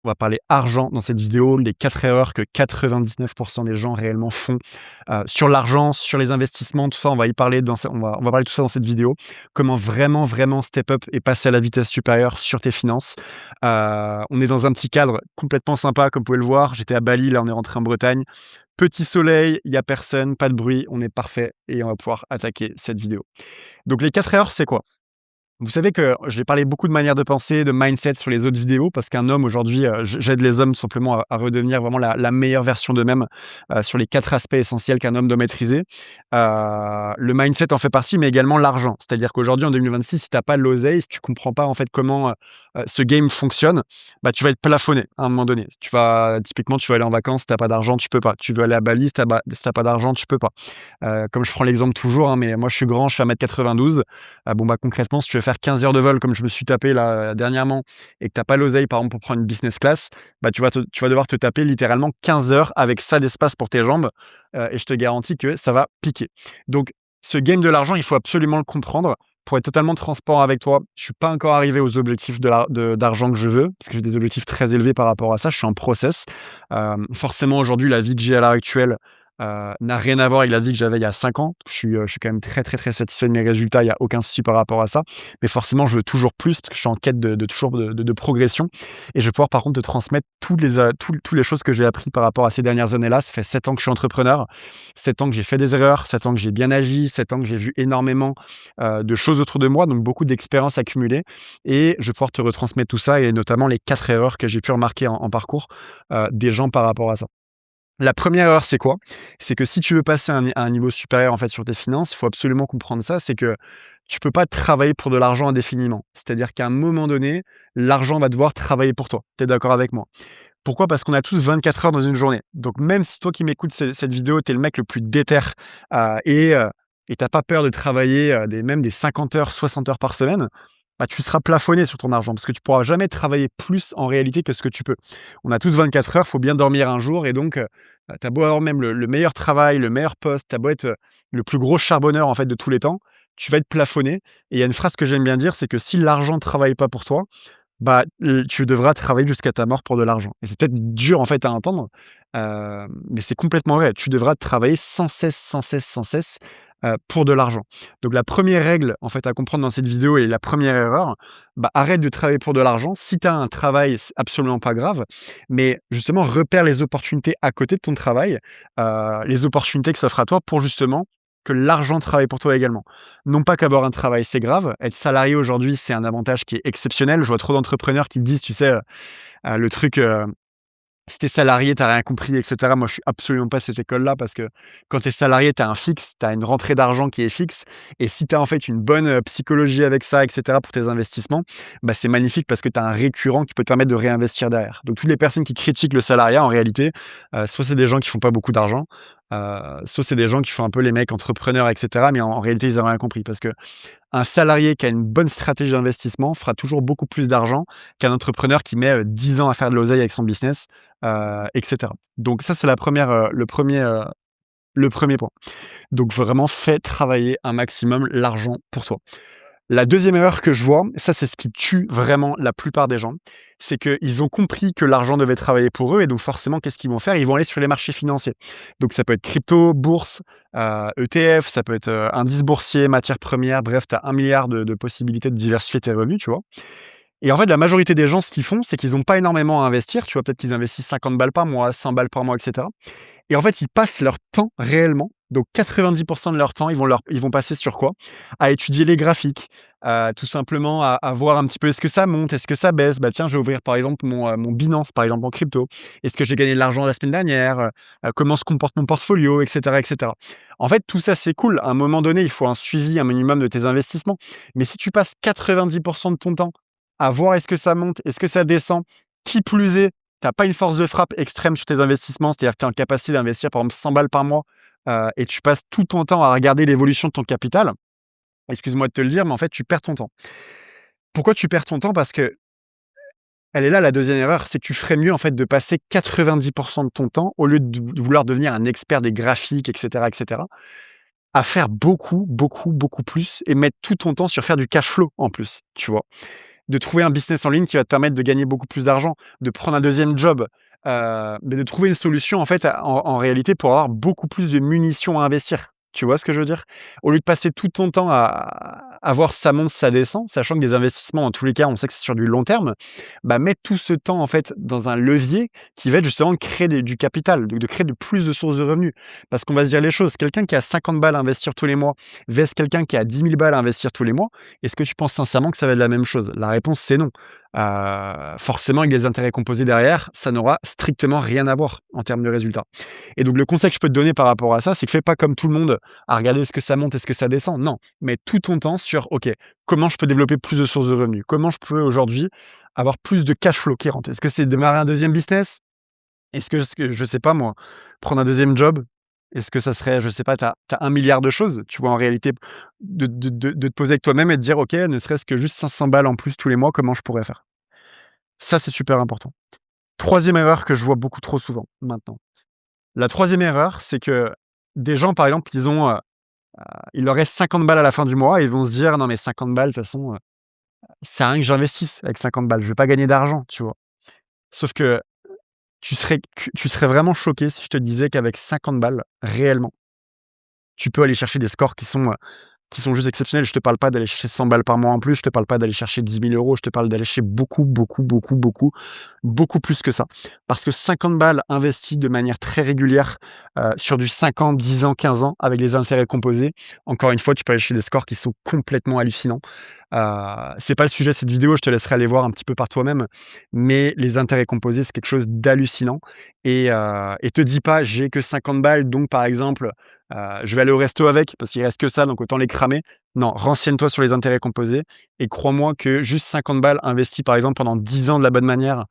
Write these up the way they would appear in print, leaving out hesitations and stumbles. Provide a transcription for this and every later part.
On va parler argent dans cette vidéo, les 4 erreurs que 99 des gens réellement font, sur l'argent, sur les investissements, tout ça, on va y parler on va parler de tout ça dans cette vidéo. Comment vraiment, vraiment step up et passer à la vitesse supérieure sur tes finances. On est dans un petit cadre complètement sympa, comme vous pouvez le voir. J'étais à Bali, là, on est rentré en Bretagne. Petit soleil, il y a personne, pas de bruit, on est parfait et on va pouvoir attaquer cette vidéo. Donc les 4 erreurs, c'est quoi? Vous savez que j'ai parlé beaucoup de manières de penser, de mindset sur les autres vidéos parce qu'un homme aujourd'hui, j'aide les hommes simplement à redevenir vraiment la meilleure version d'eux-mêmes, sur les 4 aspects essentiels qu'un homme doit maîtriser. Le mindset en fait partie, mais également l'argent. C'est-à-dire qu'aujourd'hui en 2026, si tu as pas l'oseille, si tu comprends pas en fait comment, ce game fonctionne, bah, tu vas être plafonné à un moment donné. Typiquement, tu vas aller en vacances, si tu as pas d'argent, tu peux pas. Tu veux aller à Bali, si tu as pas d'argent, tu peux pas. Comme je prends l'exemple toujours, hein, mais moi je suis grand, je fais 1,92 m. Bon, bah, concrètement, si tu veux faire 15 heures de vol comme je me suis tapé là, dernièrement et que tu as pas l'oseille, par exemple, pour prendre une business class, bah, tu vas devoir te taper littéralement 15 heures avec ça d'espace pour tes jambes, et je te garantis que ça va piquer. Donc ce game de l'argent, il faut absolument le comprendre. Pour être totalement transparent avec toi, je suis pas encore arrivé aux objectifs d'argent que je veux, parce que j'ai des objectifs très élevés par rapport à ça. Je suis en process. Forcément, aujourd'hui, la vie que j'ai à l'heure actuelle, n'a rien à voir avec la vie que j'avais il y a 5 ans. Je suis quand même très, très, très satisfait de mes résultats, il y a aucun souci par rapport à ça. Mais forcément, je veux toujours plus parce que je suis en quête de toujours de progression et je vais pouvoir par contre te transmettre toutes les choses que j'ai appris par rapport à ces dernières années-là. Ça fait 7 ans que je suis entrepreneur, 7 ans que j'ai fait des erreurs, 7 ans que j'ai bien agi, 7 ans que j'ai vu énormément, de choses autour de moi, donc beaucoup d'expériences accumulées et je vais pouvoir te retransmettre tout ça et notamment les 4 erreurs que j'ai pu remarquer en parcours, des gens par rapport à ça. La première erreur, c'est quoi? C'est que si tu veux passer à un niveau supérieur, en fait, sur tes finances, il faut absolument comprendre ça, c'est que tu peux pas travailler pour de l'argent indéfiniment. C'est-à-dire qu'à un moment donné, l'argent va devoir travailler pour toi. Tu es d'accord avec moi? Pourquoi? Parce qu'on a tous 24 heures dans une journée. Donc même si toi qui m'écoutes cette vidéo, tu es le mec le plus déter, et tu pas peur de travailler, des 50 heures, 60 heures par semaine, bah, tu seras plafonné sur ton argent parce que tu pourras jamais travailler plus en réalité que ce que tu peux. On a tous 24 heures, faut bien dormir un jour et donc, tu beau avoir même le meilleur travail, le meilleur poste, tu beau être, le plus gros charbonneur en fait de tous les temps, tu vas être plafonné et il y a une phrase que j'aime bien dire, c'est que si l'argent ne travaille pas pour toi, bah, tu devras travailler jusqu'à ta mort pour de l'argent et c'est peut-être dur en fait à entendre, mais c'est complètement vrai. Tu devras travailler sans cesse, sans cesse, sans cesse, pour de l'argent. Donc la première règle en fait à comprendre dans cette vidéo et la première erreur, bah, arrête de travailler pour de l'argent. Si tu as un travail, c'est absolument pas grave, mais justement repère les opportunités à côté de ton travail, les opportunités que s'offrent à toi pour justement que l'argent travaille pour toi également. Non pas qu'avoir un travail, c'est grave. Être salarié aujourd'hui, c'est un avantage qui est exceptionnel. Je vois trop d'entrepreneurs qui disent, tu sais, le truc, si tu es salarié, tu rien compris et cetera. Moi, je suis absolument pas cette école-là parce que quand tu es salarié, tu as un fixe, tu as une rentrée d'argent qui est fixe et si tu as en fait une bonne, psychologie avec ça et cetera pour tes investissements, bah, c'est magnifique parce que tu as un récurrent qui peut te permettre de réinvestir derrière. Donc toutes les personnes qui critiquent le salariat en réalité, soit c'est des gens qui font pas beaucoup d'argent, soit c'est des gens qui font un peu les mecs entrepreneurs et cetera, mais en réalité, ils ont rien compris parce que un salarié qui a une bonne stratégie d'investissement fera toujours beaucoup plus d'argent qu'un entrepreneur qui met, 10 ans à faire de l'oseille avec son business, et cetera. Donc ça, c'est le premier point. Donc vraiment, fais travailler un maximum l'argent pour toi. La deuxième erreur que je vois, ça c'est ce qui tue vraiment la plupart des gens, c'est qu'ils ont compris que l'argent devait travailler pour eux et donc forcément qu'est-ce qu'ils vont faire? Ils vont aller sur les marchés financiers. Donc ça peut être crypto, bourse, ETF, ça peut être, indice boursier, matières premières, bref, tu as 1 000 000 de possibilités de diversifier tes revenus, tu vois? Et en fait, la majorité des gens, ce qu'ils font, c'est qu'ils ont pas énormément à investir, tu vois? Peut-être qu'ils investissent 50 balles par mois, 100 balles par mois et cetera. Et en fait, ils passent leur temps réellement, donc 90 de leur temps, ils vont passer sur quoi? À étudier les graphiques, tout simplement à voir un petit peu est-ce que ça monte, est-ce que ça baisse? Bah, tiens, je vais ouvrir par exemple mon Binance, par exemple, en crypto. Est-ce que j'ai gagné de l'argent la semaine dernière? Comment se comporte mon portfolio? Et cetera, et cetera. En fait, tout ça, c'est cool. À un moment donné, il faut un suivi, un minimum de tes investissements. Mais si tu passes 90 de ton temps à voir est-ce que ça monte, est-ce que ça descend, qui plus est, tu as pas une force de frappe extrême sur tes investissements, c'est-à-dire que tu es en capacité d'investir par exemple 100 balles par mois, et tu passes tout ton temps à regarder l'évolution de ton capital. Excuse-moi de te le dire, mais en fait, tu perds ton temps. Pourquoi tu perds ton temps? Parce que elle est là la deuxième erreur, c'est que tu ferais mieux en fait de passer 90 de ton temps, au lieu de vouloir devenir un expert des graphiques et cetera, à faire beaucoup, beaucoup, beaucoup plus et mettre tout ton temps sur faire du cash flow en plus, tu vois? de trouver un business en ligne qui va te permettre de gagner beaucoup plus d'argent, de prendre un deuxième job, mais de trouver une solution en fait en réalité pour avoir beaucoup plus de munitions à investir. Tu vois ce que je veux dire? Au lieu de passer tout ton temps à voir ça monte, ça descend, sachant que des investissements dans tous les cas, on sait que c'est sur du long terme, bah, mettre tout ce temps en fait dans un levier qui va être justement de créer du capital, de créer de plus de sources de revenus. Parce qu'on va se dire les choses, quelqu'un qui a 50 balles à investir tous les mois vs quelqu'un qui a 10 000 balles à investir tous les mois, est-ce que tu penses sincèrement que ça va être la même chose? La réponse c'est non. Forcément avec les intérêts composés derrière, ça n'aura strictement rien à voir en termes de résultats. Et donc le conseil que je peux te donner par rapport à ça, c'est que fais pas comme tout le monde à regarder est-ce que ça monte, est-ce que ça descend. Non, mets tout ton temps sur OK, comment je peux développer plus de sources de revenus? Comment je peux aujourd'hui avoir plus de cash flow qui rentre? Est-ce que c'est démarrer un deuxième business? Est-ce que je sais pas moi, prendre un deuxième job? Est-ce que ça serait, je sais pas, tu as 1 000 000 de choses, tu vois? En réalité, de te poser avec toi-même et de dire: «OK, ne serait-ce que juste 500 balles en plus tous les mois, comment je pourrais faire?» Ça, c'est super important. Troisième erreur que je vois beaucoup trop souvent maintenant. La troisième erreur, c'est que des gens, par exemple, il leur reste 50 balles à la fin du mois et ils vont se dire: «Non mais 50 balles, de toute façon, ça sert à rien que j'investisse avec 50 balles, je vais pas gagner d'argent», tu vois? Sauf que tu serais vraiment choqué si je te disais qu'avec 50 balles, réellement, tu peux aller chercher des scores qui sont juste exceptionnels. Je te parle pas d'aller chercher 100 balles par mois en plus, je te parle pas d'aller chercher 10 000 €, je te parle d'aller chercher beaucoup, beaucoup, beaucoup, beaucoup, beaucoup plus que ça. Parce que 50 balles investies de manière très régulière, sur du 5 ans, 10 ans, 15 ans avec les intérêts composés, encore une fois, tu peux aller chercher des scores qui sont complètement hallucinants. C'est pas le sujet de cette vidéo, je te laisserai aller voir un petit peu par toi-même, mais les intérêts composés, c'est quelque chose d'hallucinant et te dis pas: «J'ai que 50 balles donc par exemple, je vais aller au resto avec parce qu'il reste que ça, donc autant les cramer». Non, renseigne-toi sur les intérêts composés et crois-moi que juste 50 balles investies, par exemple, pendant 10 ans de la bonne manière,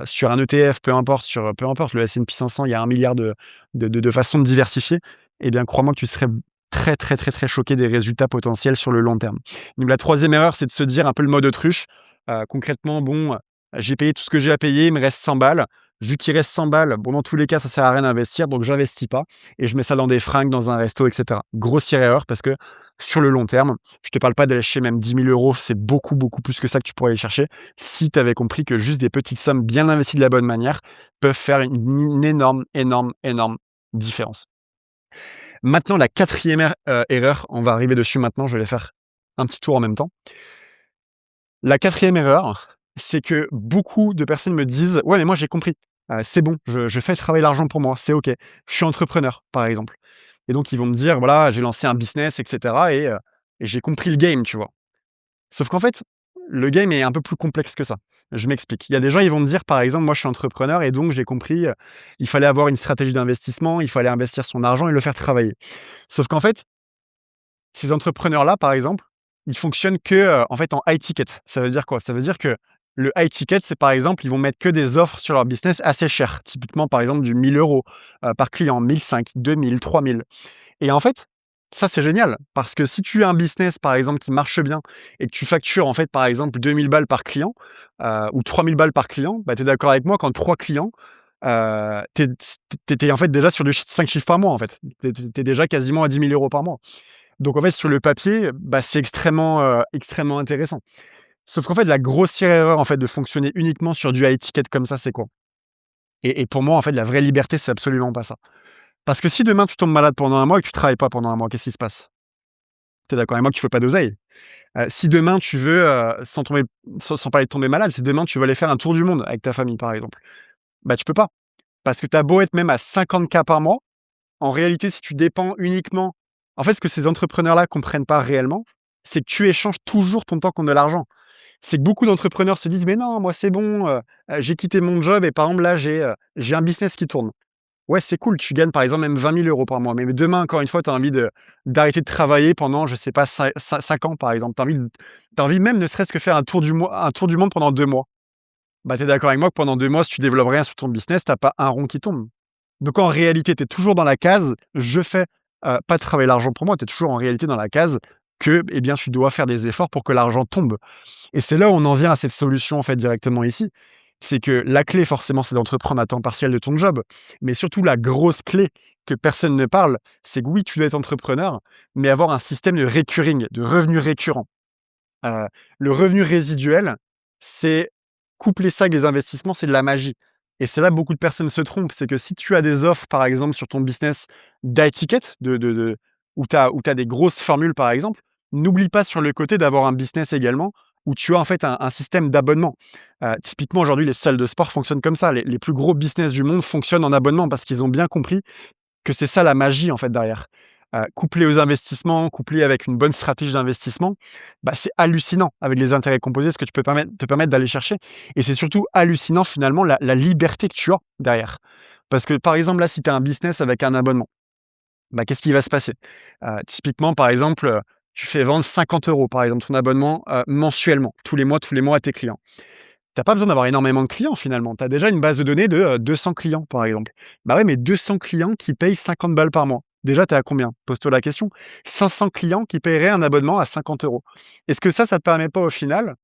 sur un ETF, peu importe, le S&P 500, il y a 1 000 000 de façons de diversifier. Eh bien, crois-moi que tu serais très, très, très, très choqué des résultats potentiels sur le long terme. Donc la troisième erreur, c'est de se dire un peu le mode autruche. Concrètement, bon, j'ai payé tout ce que j'ai à payer, il me reste 100 balles. Vu qu'il reste 100 balles, bon, dans tous les cas, ça sert à rien d'investir, donc j'investis pas et je mets ça dans des fringues, dans un resto, et cetera. Grossière erreur parce que sur le long terme, je te parle pas d'aller chercher même 10 000 €, c'est beaucoup, beaucoup plus que ça que tu pourrais aller chercher si tu avais compris que juste des petites sommes bien investies de la bonne manière peuvent faire une énorme, énorme, énorme différence. Maintenant, la quatrième erreur, on va arriver dessus maintenant, je vais faire un petit tour en même temps. La quatrième erreur, c'est que beaucoup de personnes me disent: «Ouais, mais moi j'ai compris, c'est bon, je fais travailler l'argent pour moi, c'est OK. Je suis entrepreneur», par exemple et donc ils vont me dire: «Voilà, j'ai lancé un business et cetera et j'ai compris le game», tu vois? Sauf qu'en fait, le game est un peu plus complexe que ça. Je m'explique. Il y a des gens, ils vont me dire, par exemple: «Moi, je suis entrepreneur et donc j'ai compris, il fallait avoir une stratégie d'investissement, il fallait investir son argent et le faire travailler». Sauf qu'en fait, ces entrepreneurs-là, par exemple, ils fonctionnent que, en fait, en high ticket. Ça veut dire quoi? Ça veut dire que le high ticket, c'est par exemple, ils vont mettre que des offres sur leur business assez chères. Typiquement, par exemple, du 1 000 € par client, 1 500, 2 000, 3 000 et en fait, ça, c'est génial parce que si tu as un business, par exemple, qui marche bien et que tu factures, en fait, par exemple, 2 000 balles par client, ou 3 000 balles par client, bah, tu es d'accord avec moi qu'en 3 clients, tu es en fait déjà sur du 5 chiffres par mois, en fait. Tu es déjà quasiment à 10 000 € par mois. Donc en fait, sur le papier, bah, c'est extrêmement, extrêmement intéressant. Sauf qu'en fait, la grossière erreur, en fait, de fonctionner uniquement sur du high ticket comme ça, c'est quoi? Et pour moi, en fait, la vraie liberté, c'est absolument pas ça. Parce que si demain tu tombes malade pendant un mois et que tu travailles pas pendant un mois, qu'est-ce qui se passe? Tu es d'accord avec moi qu'il faut pas d'oseille? Si demain tu veux, sans parler de tomber malade, si demain tu veux aller faire un tour du monde avec ta famille, par exemple, bah, tu peux pas. Parce que tu as beau être même à 50K par mois, en réalité, si tu dépends uniquement en fait, ce que ces entrepreneurs-là comprennent pas réellement, c'est que tu échanges toujours ton temps contre de l'argent. C'est que beaucoup d'entrepreneurs se disent: «Mais non, moi c'est bon, j'ai quitté mon job et par exemple là j'ai un business qui tourne». Ouais, c'est cool, tu gagnes par exemple même 20 000 € par mois, mais demain encore une fois, tu as envie d'arrêter de travailler pendant, je sais pas, 5 ans par exemple. Tu as envie même ne serait-ce que faire un tour du monde pendant 2 mois. Bah, tu es d'accord avec moi que pendant 2 mois, si tu développes rien sur ton business, tu as pas un rond qui tombe. Donc en réalité, tu es toujours dans la case: «Je fais, pas travailler l'argent pour moi», tu es toujours en réalité dans la case que, eh bien, tu dois faire des efforts pour que l'argent tombe. Et c'est là où on en vient à cette solution, en fait, directement ici. C'est que la clé, forcément, c'est d'entreprendre à temps partiel de ton job. Mais surtout, la grosse clé que personne ne parle, c'est que oui, tu dois être entrepreneur, mais avoir un système de recurring, de revenus récurrents. Le revenu résiduel, c'est coupler ça avec les investissements, c'est de la magie et c'est là beaucoup de personnes se trompent. C'est que si tu as des offres, par exemple, sur ton business d'high ticket, de où tu as des grosses formules, par exemple, n'oublie pas sur le côté d'avoir un business également où tu as, en fait, un système d'abonnement. Typiquement, aujourd'hui, les salles de sport fonctionnent comme ça. Les plus gros business du monde fonctionnent en abonnement parce qu'ils ont bien compris que c'est ça la magie, en fait, derrière. Couplé aux investissements, couplé avec une bonne stratégie d'investissement, bah, c'est hallucinant avec les intérêts composés, ce que tu peux te permettre d'aller chercher et c'est surtout hallucinant finalement la liberté que tu as derrière. Parce que, par exemple, là, si tu as un business avec un abonnement, bah, qu'est-ce qui va se passer? Typiquement, par exemple, tu fais vendre 50 € par exemple ton abonnement, mensuellement, tous les mois à tes clients. T'as pas besoin d'avoir énormément de clients finalement. Tu as déjà une base de données de 200 clients, par exemple. Bah ouais, mais 200 clients qui payent 50 balles par mois. Déjà, tu es à combien? Pose-toi la question. 500 clients qui paieraient un abonnement à 50 euros. Est-ce que ça te permet pas au final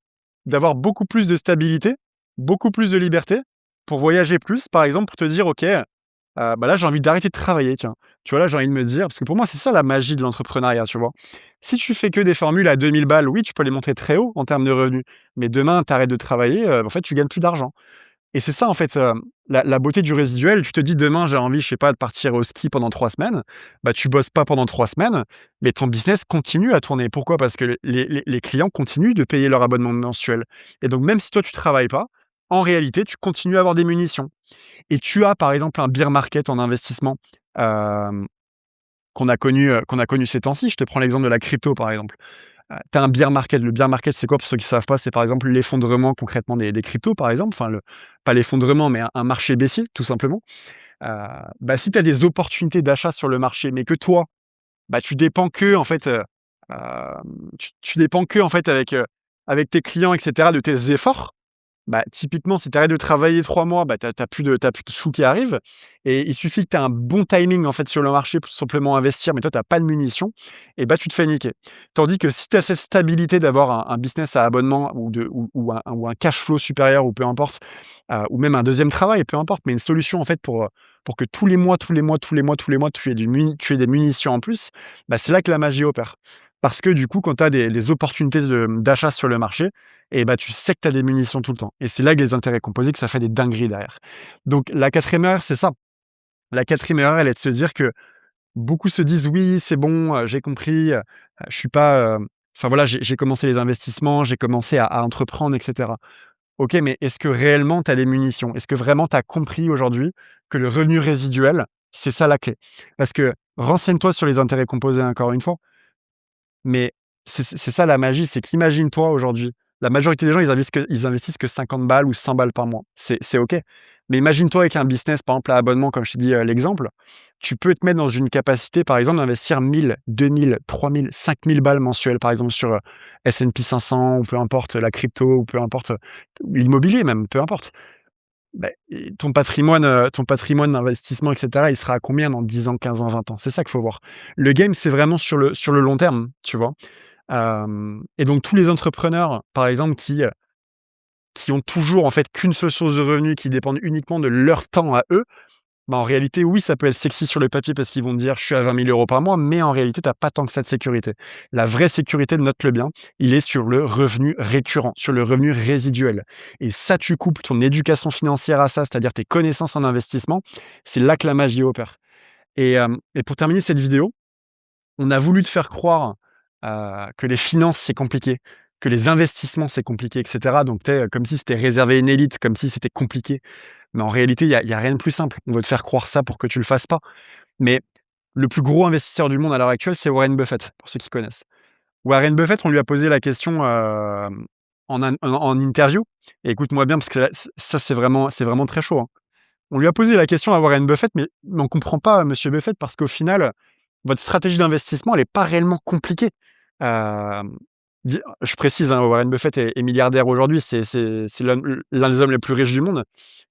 d'avoir beaucoup plus de stabilité, beaucoup plus de liberté pour voyager plus, par exemple, pour te dire, OK, bah, là, j'ai envie d'arrêter de travailler, tiens. Tu vois, là, j'ai envie de me dire parce que pour moi, c'est ça la magie de l'entrepreneuriat, tu vois? Si tu fais que des formules à 2 000 balles, oui, tu peux les monter très haut en termes de revenus, mais demain, tu arrêtes de travailler, en fait, tu gagnes plus d'argent et c'est ça, en fait, la beauté du résiduel. Tu te dis: «Demain, j'ai envie, je sais pas, de partir au ski pendant 3 semaines», bah, tu bosses pas pendant 3 semaines, mais ton business continue à tourner. Pourquoi? Parce que les clients continuent de payer leur abonnement mensuel et donc même si toi, tu travailles pas, en réalité, tu continues à avoir des munitions. Et tu as par exemple un bear market en investissement, hem, qu'on a connu ces temps-ci. Je te prends l'exemple de la crypto par exemple. Tu as un bear market. Le bear market, c'est quoi pour ceux qui ne savent pas? C'est par exemple l'effondrement concrètement des cryptos par exemple, enfin le pas l'effondrement, mais un marché baissier tout simplement. Heu, Bah, si tu as des opportunités d'achat sur le marché, mais que toi, bah, tu dépends que en fait, tu dépends que en fait avec tes clients et cetera de tes efforts, bah, typiquement, si tu arrêtes de travailler 3 mois, bah, tu as plus de sous qui arrivent et il suffit que tu aies un bon timing, en fait, sur le marché pour simplement investir, mais toi, tu as pas de munitions et bah, tu te fais niquer. Tandis que si tu as cette stabilité d'avoir un business à abonnement ou un cash flow supérieur ou peu importe, ou même un deuxième travail, peu importe, mais une solution, en fait, pour que tous les mois, tu aies des munitions en plus, bah, c'est là que la magie opère. Parce que du coup, quand tu as des opportunités d'achat sur le marché et bah, tu sais que tu as des munitions tout le temps et c'est là que les intérêts composés, que ça fait des dingueries derrière. Donc la 4e erreur, c'est ça. La 4e erreur, elle est de se dire que beaucoup se disent: «Oui, c'est bon, j'ai compris, je suis pas, enfin voilà, j'ai commencé les investissements, j'ai commencé à entreprendre et cetera». OK, mais est-ce que réellement tu as des munitions? Est-ce que vraiment tu as compris aujourd'hui que le revenu résiduel, c'est ça la clé? Parce que renseigne-toi sur les intérêts composés encore une fois. Mais c'est ça la magie, c'est qu'imagine-toi aujourd'hui, la majorité des gens, ils investissent que 50 balles ou 100 balles par mois. C'est OK. Mais imagine-toi avec un business, par exemple, à abonnement, comme je t'ai dit, l'exemple, tu peux te mettre dans une capacité, par exemple, d'investir 1 000, 2 000, 3 000, 5 000 balles mensuelles, par exemple, sur, S&P 500 ou peu importe, la crypto ou peu importe, l'immobilier même, peu importe. Beh, et ton patrimoine d'investissement et cetera, il sera à combien dans 10 ans, 15 ans, 20 ans? C'est ça qu'il faut voir. Le game, c'est vraiment sur le long terme, tu vois? Et donc tous les entrepreneurs, par exemple, qui ont toujours, en fait, qu'une seule source de revenus, qui dépendent uniquement de leur temps à eux, bah, en réalité, oui, ça peut être sexy sur le papier parce qu'ils vont te dire: «Je suis à 20 000 € par mois», mais en réalité, tu as pas tant que ça de sécurité. La vraie sécurité, note-le bien, il est sur le revenu récurrent, sur le revenu résiduel et ça, tu couples ton éducation financière à ça, c'est-à-dire tes connaissances en investissement, c'est là que la magie opère et pour terminer cette vidéo, on a voulu te faire croire, que les finances, c'est compliqué, que les investissements, c'est compliqué et cetera donc tu sais, comme si c'était réservé à une élite, comme si c'était compliqué. Mais en réalité, il y a rien de plus simple. On veut te faire croire ça pour que tu le fasses pas. Mais le plus gros investisseur du monde à l'heure actuelle, c'est Warren Buffett, pour ceux qui connaissent. Warren Buffett, on lui a posé la question, en interview et écoute-moi bien parce que là, ça, c'est vraiment très chaud, hein. On lui a posé la question à Warren Buffett: «Mais on comprend pas, monsieur Buffett, parce qu'au final, votre stratégie d'investissement, elle est pas réellement compliquée». Hem, je précise, hein, Warren Buffett est milliardaire aujourd'hui, c'est l'un des hommes les plus riches du monde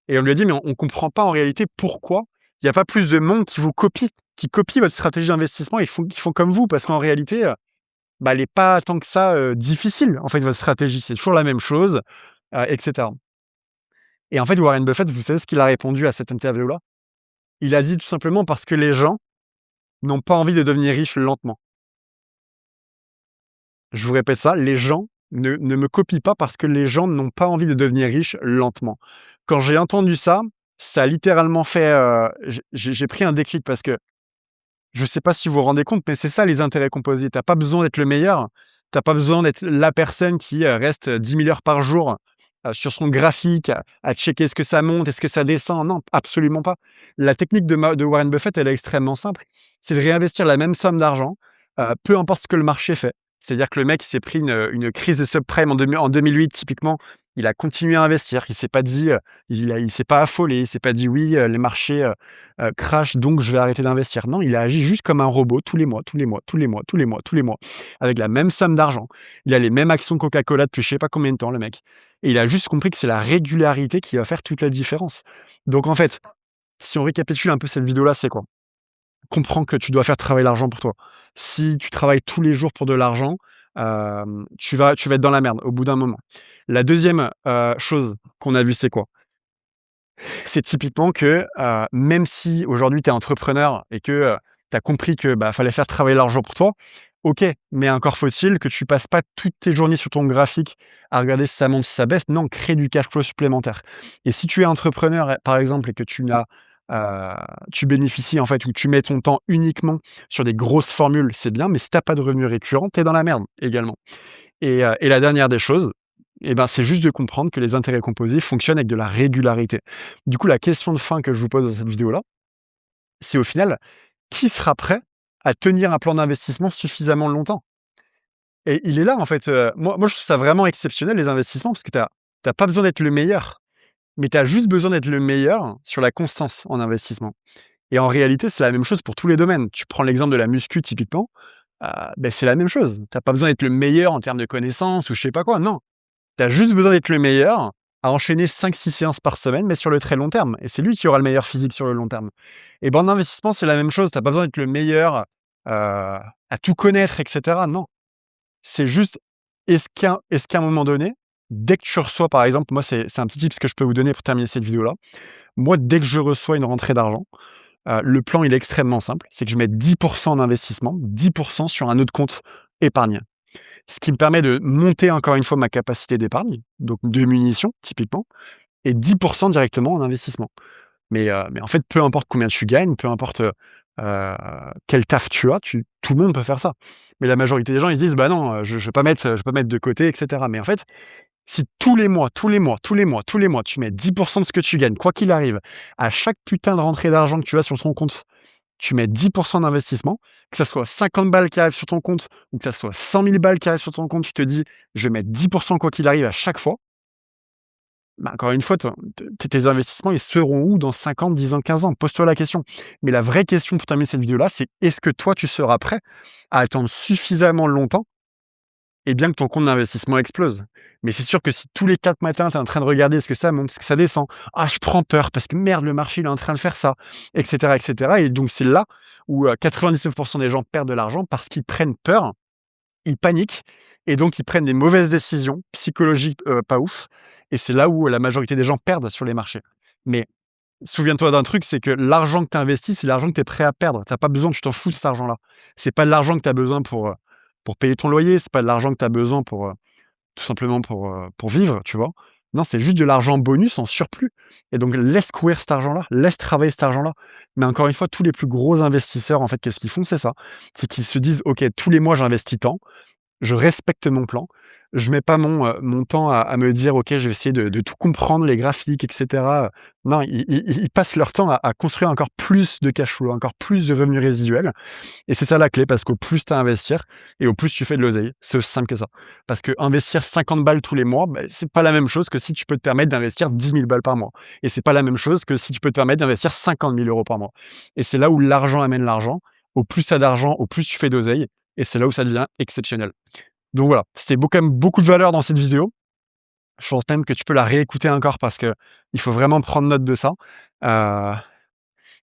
et on lui a dit: «Mais on comprend pas en réalité pourquoi il y a pas plus de monde qui vous copie, qui copie votre stratégie d'investissement et qui font comme vous. Parce qu'en réalité, bah, elle est pas tant que ça, difficile, en fait, votre stratégie. C'est toujours la même chose, et cetera». Et en fait, Warren Buffett, vous savez ce qu'il a répondu à cette interview-là? Il a dit tout simplement: «Parce que les gens n'ont pas envie de devenir riches lentement». Je vous répète ça, les gens Ne me copie pas parce que les gens n'ont pas envie de devenir riches lentement. Quand j'ai entendu ça, ça a littéralement fait, j'ai pris un déclic parce que je sais pas si vous vous rendez compte, mais c'est ça les intérêts composés. Tu as pas besoin d'être le meilleur, tu as pas besoin d'être la personne qui, reste 10 000 heures par jour, sur son graphique à checker est-ce que ça monte, est-ce que ça descend? Non, absolument pas. La technique de Warren Buffett, elle est extrêmement simple. C'est de réinvestir la même somme d'argent, peu importe ce que le marché fait. C'est-à-dire que le mec, il s'est pris une crise des subprimes en 2008 typiquement, il a continué à investir. Il s'est pas dit, il s'est pas affolé, il s'est pas dit: «Oui, les marchés, crash, donc je vais arrêter d'investir». Non, il a agi juste comme un robot tous les mois, tous les mois, tous les mois, tous les mois, tous les mois, avec la même somme d'argent. Il a les mêmes actions Coca-Cola depuis je sais pas combien de temps, le mec. Et il a juste compris que c'est la régularité qui va faire toute la différence. Donc en fait, si on récapitule un peu cette vidéo-là, c'est quoi? Comprends que tu dois faire travailler l'argent pour toi. Si tu travailles tous les jours pour de l'argent, tu vas être dans la merde au bout d'un moment. La deuxième chose qu'on a vue, c'est quoi? C'est typiquement que, même si aujourd'hui tu es entrepreneur et que, tu as compris que, bah, fallait faire travailler l'argent pour toi, OK, mais encore faut-il que tu passes pas toutes tes journées sur ton graphique à regarder si ça monte, si ça baisse. Non, crée du cash flow supplémentaire. Et si tu es entrepreneur, par exemple, et que tu bénéficies en fait ou tu mets ton temps uniquement sur des grosses formules, c'est bien, mais si tu as pas de revenus récurrents, tu es dans la merde également. Et la dernière des choses, et ben, c'est juste de comprendre que les intérêts composés fonctionnent avec de la régularité. Du coup, la question de fin que je vous pose dans cette vidéo-là, c'est au final, qui sera prêt à tenir un plan d'investissement suffisamment longtemps? Et il est là, en fait, moi je trouve ça vraiment exceptionnel les investissements parce que tu as pas besoin d'être le meilleur, mais tu as juste besoin d'être le meilleur sur la constance en investissement. Et en réalité, c'est la même chose pour tous les domaines. Tu prends l'exemple de la muscu typiquement, c'est la même chose. Tu as pas besoin d'être le meilleur en termes de connaissances ou je sais pas quoi, non. Tu as juste besoin d'être le meilleur à enchaîner 5-6 séances par semaine, mais sur le très long terme. Et c'est lui qui aura le meilleur physique sur le long terme. Et ben, en investissement, c'est la même chose. Tu as pas besoin d'être le meilleur, à tout connaître, et cetera. Non. C'est juste, est-ce qu'à un moment donné, dès que tu reçois, par exemple, moi, c'est un petit tips que je peux vous donner pour terminer cette vidéo-là. Moi, dès que je reçois une rentrée d'argent, le plan, il est extrêmement simple. C'est que je mets 10% en investissement, 10% sur un autre compte épargne. Ce qui me permet de monter encore une fois ma capacité d'épargne, donc de munitions typiquement, et 10% directement en investissement. Mais en fait, peu importe combien tu gagnes, peu importe, quel taf tu as, tout le monde peut faire ça. Mais la majorité des gens, ils se disent: «Bah non, je vais pas mettre de côté» et cetera. Mais en fait, si tous les mois, tous les mois, tous les mois, tous les mois, tu mets 10% de ce que tu gagnes, quoi qu'il arrive, à chaque putain de rentrée d'argent que tu as sur ton compte, tu mets 10% d'investissement, que ça soit 50 balles qui arrivent sur ton compte ou que ça soit 100 000 balles qui arrivent sur ton compte, tu te dis: «Je vais mettre 10% quoi qu'il arrive à chaque fois». Bah, encore une fois, tes investissements, ils seront où dans 5 ans, 10 ans, 15 ans? Pose-toi la question. Mais la vraie question pour terminer cette vidéo-là, c'est est-ce que toi, tu seras prêt à attendre suffisamment longtemps et bien que ton compte d'investissement explose? Mais c'est sûr que si tous les 4 matins, tu es en train de regarder est-ce que ça monte, est-ce que ça descend? «Ah, je prends peur parce que merde, le marché, il est en train de faire ça» et cetera et cetera et donc c'est là où, 99 des gens perdent de l'argent parce qu'ils prennent peur, ils paniquent et donc ils prennent des mauvaises décisions psychologiques, pas ouf et c'est là où la majorité des gens perdent sur les marchés. Mais souviens-toi d'un truc, c'est que l'argent que tu investis, c'est l'argent que tu es prêt à perdre. Tu as pas besoin, tu t'en fous de cet argent-là. C'est pas de l'argent que tu as besoin pour payer ton loyer, c'est pas de l'argent que tu as besoin tout simplement pour vivre, tu vois? Non, c'est juste de l'argent bonus en surplus et donc laisse courir cet argent-là, laisse travailler cet argent-là. Mais encore une fois, tous les plus gros investisseurs, en fait, qu'est-ce qu'ils font? C'est ça, c'est qu'ils se disent: «OK, tous les mois, j'investis tant, je respecte mon plan. Je mets pas mon temps à me dire: «OK, je vais essayer de tout comprendre, les graphiques et cetera». Non, ils passent leur temps à construire encore plus de cash flow, encore plus de revenus résiduels et c'est ça la clé parce qu'au plus tu as à investir et au plus tu fais de l'oseille. C'est aussi simple que ça. Parce qu'investir 50 balles tous les mois, c'est pas la même chose que si tu peux te permettre d'investir 10 000 balles par mois et c'est pas la même chose que si tu peux te permettre d'investir 50 000 € par mois et c'est là où l'argent amène l'argent. Au plus tu as d'argent, au plus tu fais d'oseille et c'est là où ça devient exceptionnel. Donc voilà, c'était quand même beaucoup de valeur dans cette vidéo. Je pense même que tu peux la réécouter encore parce que il faut vraiment prendre note de ça. Heu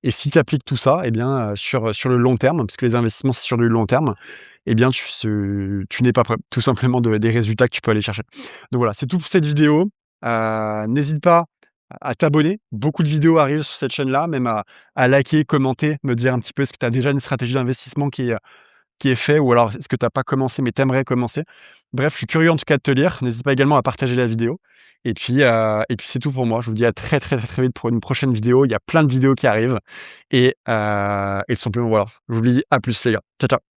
et si tu appliques tout ça et bien, sur le long terme, parce que les investissements, c'est sur du long terme et bien tu n'es pas prêt, tout simplement des résultats que tu peux aller chercher. Donc voilà, c'est tout pour cette vidéo. N'hésite pas à t'abonner. Beaucoup de vidéos arrivent sur cette chaîne-là, même à liker, commenter, me dire un petit peu est-ce que tu as déjà une stratégie d'investissement qui est fait ou alors est-ce que tu as pas commencé mais tu aimerais commencer? Bref, je suis curieux en tout cas de te lire. N'hésite pas également à partager la vidéo et puis c'est tout pour moi. Je vous dis à très, très, très, très vite pour une prochaine vidéo. Il y a plein de vidéos qui arrivent et tout simplement voilà, je vous dis à plus les gars. Ciao, ciao.